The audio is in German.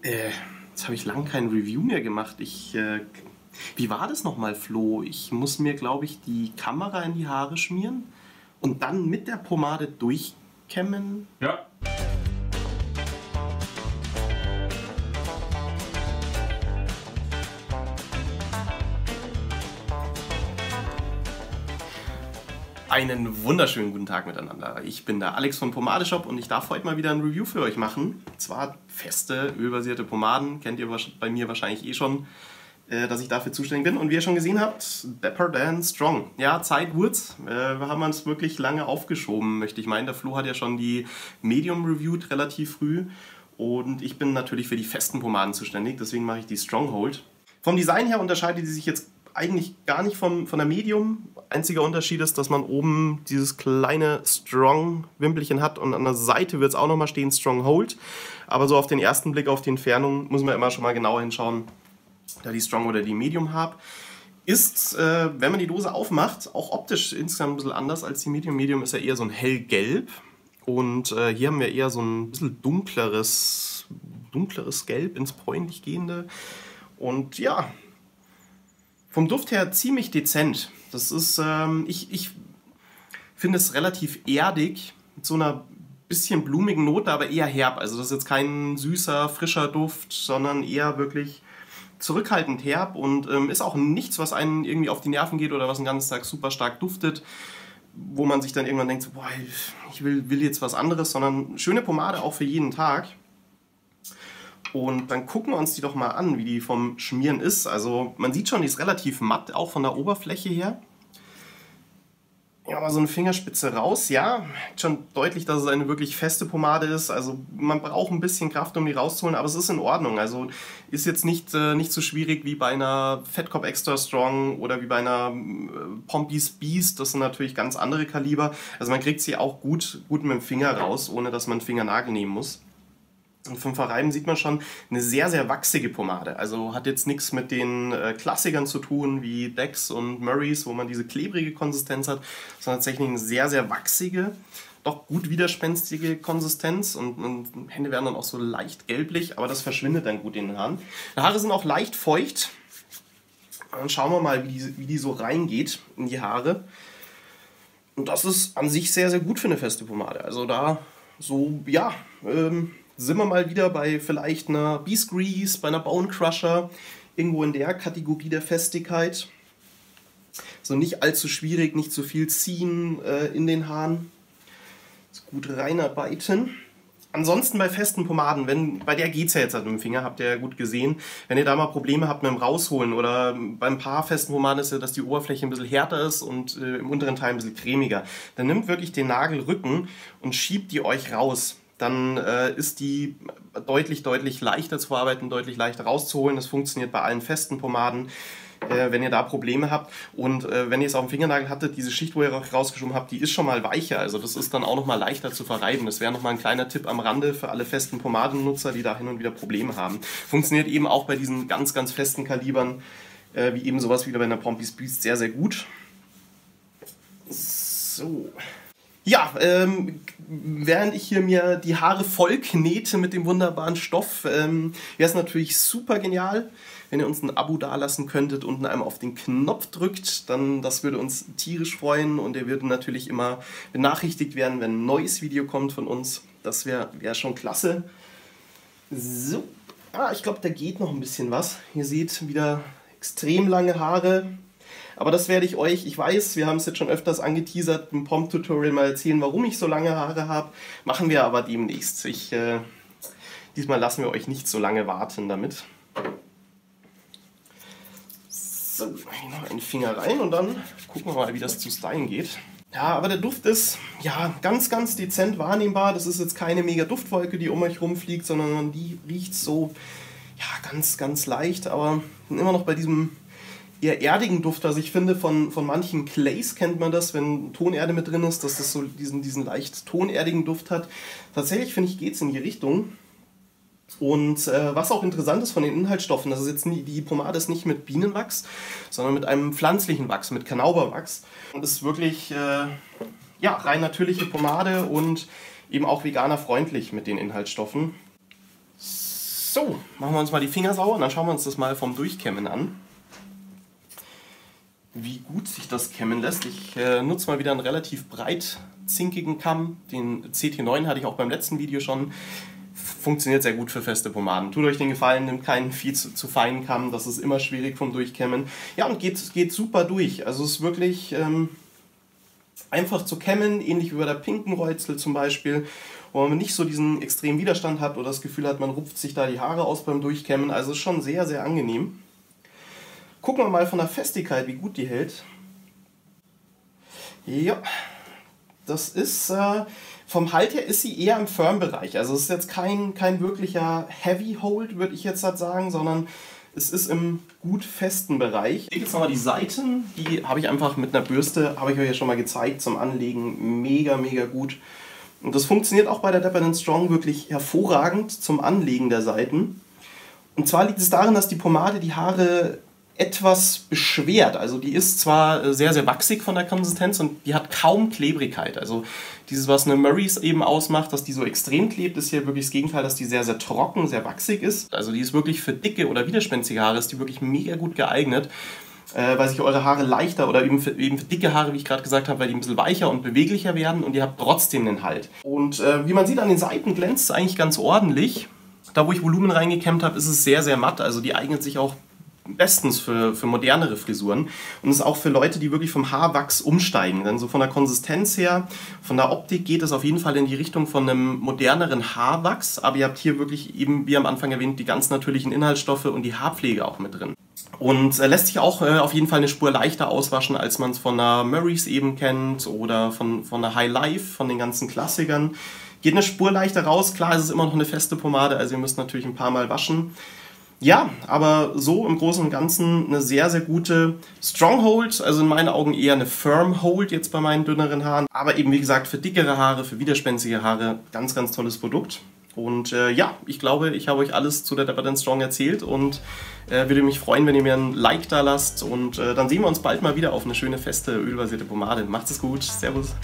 Jetzt habe ich lange kein Review mehr gemacht. Wie war das nochmal, Flo? Ich muss mir, glaube ich, die Kamera in die Haare schmieren und dann mit der Pomade durchkämmen. Ja. Einen wunderschönen guten Tag miteinander. Ich bin der Alex von Pomadeshop und ich darf heute mal wieder ein Review für euch machen. Und zwar feste, ölbasierte Pomaden. Kennt ihr bei mir wahrscheinlich eh schon, dass ich dafür zuständig bin. Und wie ihr schon gesehen habt, Dapper Dan Strong. Ja, Zeit wird's. Wir haben uns wirklich lange aufgeschoben, möchte ich meinen. Der Flo hat ja schon die Medium reviewed, relativ früh. Und ich bin natürlich für die festen Pomaden zuständig, deswegen mache ich die Stronghold. Vom Design her unterscheidet die sich jetzt eigentlich gar nicht von der Medium. Einziger Unterschied ist, dass man oben dieses kleine Strong-Wimpelchen hat und an der Seite wird es auch nochmal stehen Stronghold. Aber so auf den ersten Blick auf die Entfernung muss man immer schon mal genauer hinschauen, da die Strong oder die Medium habe. Ist, wenn man die Dose aufmacht, auch optisch insgesamt ein bisschen anders als die Medium. Medium ist ja eher so ein hellgelb und hier haben wir eher so ein bisschen dunkleres Gelb ins bräunlich gehende. Und ja, vom Duft her ziemlich dezent. Das ist, ich finde es relativ erdig, mit so einer bisschen blumigen Note, aber eher herb. Also das ist jetzt kein süßer, frischer Duft, sondern eher wirklich zurückhaltend herb und ist auch nichts, was einen irgendwie auf die Nerven geht oder was den ganzen Tag super stark duftet, wo man sich dann irgendwann denkt, so, boah, ich will jetzt was anderes, sondern schöne Pomade auch für jeden Tag. Und dann gucken wir uns die doch mal an, wie die vom Schmieren ist. Also man sieht schon, die ist relativ matt, auch von der Oberfläche her. Ja, mal so eine Fingerspitze raus, ja. Schon deutlich, dass es eine wirklich feste Pomade ist. Also man braucht ein bisschen Kraft, um die rauszuholen, aber es ist in Ordnung. Also ist jetzt nicht so schwierig wie bei einer Fettkop Extra Strong oder wie bei einer Pompey's Beast. Das sind natürlich ganz andere Kaliber. Also man kriegt sie auch gut mit dem Finger raus, ohne dass man einen Fingernagel nehmen muss. Und vom Verreiben sieht man schon eine sehr, sehr wachsige Pomade. Also hat jetzt nichts mit den Klassikern zu tun, wie Decks und Murrays, wo man diese klebrige Konsistenz hat, sondern tatsächlich eine sehr, sehr wachsige, doch gut widerspenstige Konsistenz. Und Hände werden dann auch so leicht gelblich, aber das verschwindet dann gut in den Haaren. Die Haare sind auch leicht feucht. Dann schauen wir mal, wie die so reingeht in die Haare. Und das ist an sich sehr, sehr gut für eine feste Pomade. Also da so, ja, sind wir mal wieder bei vielleicht einer Beast Grease, bei einer Bone Crusher, irgendwo in der Kategorie der Festigkeit. So nicht allzu schwierig, nicht zu viel ziehen in den Haaren. So gut reinarbeiten. Ansonsten bei festen Pomaden, bei der geht es ja jetzt halt mit dem Finger, habt ihr ja gut gesehen. Wenn ihr da mal Probleme habt mit dem Rausholen oder beim paar festen Pomaden ist ja, dass die Oberfläche ein bisschen härter ist und im unteren Teil ein bisschen cremiger. Dann nimmt wirklich den Nagelrücken und schiebt die euch raus. Dann ist die deutlich leichter zu verarbeiten, deutlich leichter rauszuholen. Das funktioniert bei allen festen Pomaden, wenn ihr da Probleme habt. Und wenn ihr es auf dem Fingernagel hattet, diese Schicht, wo ihr rausgeschoben habt, die ist schon mal weicher. Also das ist dann auch noch mal leichter zu verreiben. Das wäre noch mal ein kleiner Tipp am Rande für alle festen Pomadennutzer, die da hin und wieder Probleme haben. Funktioniert eben auch bei diesen ganz festen Kalibern, wie eben sowas wie bei einer Pompey's Beast, sehr, sehr gut. So. Ja, während ich hier mir die Haare voll knete mit dem wunderbaren Stoff, wäre es natürlich super genial, wenn ihr uns ein Abo dalassen könntet und einmal auf den Knopf drückt. Dann, das würde uns tierisch freuen und ihr würdet natürlich immer benachrichtigt werden, wenn ein neues Video kommt von uns. Das wär schon klasse. So, ich glaube, da geht noch ein bisschen was. Ihr seht wieder extrem lange Haare. Aber das werde ich euch, ich weiß, wir haben es jetzt schon öfters angeteasert, im Pomp-Tutorial mal erzählen, warum ich so lange Haare habe. Machen wir aber demnächst. Diesmal lassen wir euch nicht so lange warten damit. So, noch einen Finger rein und dann gucken wir mal, wie das zu stylen geht. Ja, aber der Duft ist ja ganz dezent wahrnehmbar. Das ist jetzt keine mega Duftwolke, die um euch rumfliegt, sondern die riecht so ja, ganz leicht, aber immer noch bei diesem eher erdigen Duft. Also ich finde, von manchen Clays kennt man das, wenn Tonerde mit drin ist, dass das so diesen leicht tonerdigen Duft hat. Tatsächlich finde ich, geht es in die Richtung. Und was auch interessant ist von den Inhaltsstoffen, das ist jetzt die Pomade ist nicht mit Bienenwachs, sondern mit einem pflanzlichen Wachs, mit Carnauba-Wachs. Und ist wirklich ja, rein natürliche Pomade und eben auch veganerfreundlich mit den Inhaltsstoffen. So, machen wir uns mal die Finger sauber und dann schauen wir uns das mal vom Durchkämmen an, wie gut sich das kämmen lässt. Ich nutze mal wieder einen relativ breit zinkigen Kamm. Den CT9 hatte ich auch beim letzten Video schon. Funktioniert sehr gut für feste Pomaden. Tut euch den Gefallen, nehmt keinen viel zu feinen Kamm, das ist immer schwierig vom Durchkämmen. Ja, und geht super durch. Also es ist wirklich einfach zu kämmen, ähnlich wie bei der Pinkenreuzel zum Beispiel, wo man nicht so diesen extremen Widerstand hat oder das Gefühl hat, man rupft sich da die Haare aus beim Durchkämmen. Also es ist schon sehr, sehr angenehm. Gucken wir mal von der Festigkeit, wie gut die hält. Ja, das ist, vom Halt her ist sie eher im Firm-Bereich. Also es ist jetzt kein wirklicher Heavy Hold, würde ich jetzt sagen, sondern es ist im gut festen Bereich. Hier jetzt nochmal die Seiten, die habe ich einfach mit einer Bürste, habe ich euch ja schon mal gezeigt, zum Anlegen mega, mega gut. Und das funktioniert auch bei der Dapper Strong wirklich hervorragend zum Anlegen der Seiten. Und zwar liegt es darin, dass die Pomade die Haare etwas beschwert. Also die ist zwar sehr, sehr wachsig von der Konsistenz und die hat kaum Klebrigkeit. Also dieses, was eine Murray's eben ausmacht, dass die so extrem klebt, ist hier wirklich das Gegenteil, dass die sehr, sehr trocken, sehr wachsig ist. Also die ist wirklich für dicke oder widerspenstige Haare, ist die wirklich mega gut geeignet, weil sich eure Haare leichter oder eben für dicke Haare, wie ich gerade gesagt habe, weil die ein bisschen weicher und beweglicher werden und ihr habt trotzdem den Halt. Und wie man sieht, an den Seiten glänzt es eigentlich ganz ordentlich. Da, wo ich Volumen reingekämmt habe, ist es sehr, sehr matt. Also die eignet sich auch bestens für modernere Frisuren und ist auch für Leute, die wirklich vom Haarwachs umsteigen. Denn so von der Konsistenz her, von der Optik geht es auf jeden Fall in die Richtung von einem moderneren Haarwachs, aber ihr habt hier wirklich eben, wie am Anfang erwähnt, die ganz natürlichen Inhaltsstoffe und die Haarpflege auch mit drin. Und lässt sich auch auf jeden Fall eine Spur leichter auswaschen, als man es von der Murray's eben kennt oder von der High Life, von den ganzen Klassikern. Geht eine Spur leichter raus, klar ist es immer noch eine feste Pomade, also ihr müsst natürlich ein paar Mal waschen. Ja, aber so im Großen und Ganzen eine sehr, sehr gute Stronghold, also in meinen Augen eher eine Firm-Hold jetzt bei meinen dünneren Haaren. Aber eben wie gesagt für dickere Haare, für widerspenstige Haare, ganz, ganz tolles Produkt. Und ja, ich glaube, ich habe euch alles zu der Dapper Strong erzählt und würde mich freuen, wenn ihr mir ein Like da lasst. Und dann sehen wir uns bald mal wieder auf eine schöne, feste, ölbasierte Pomade. Macht's es gut, Servus!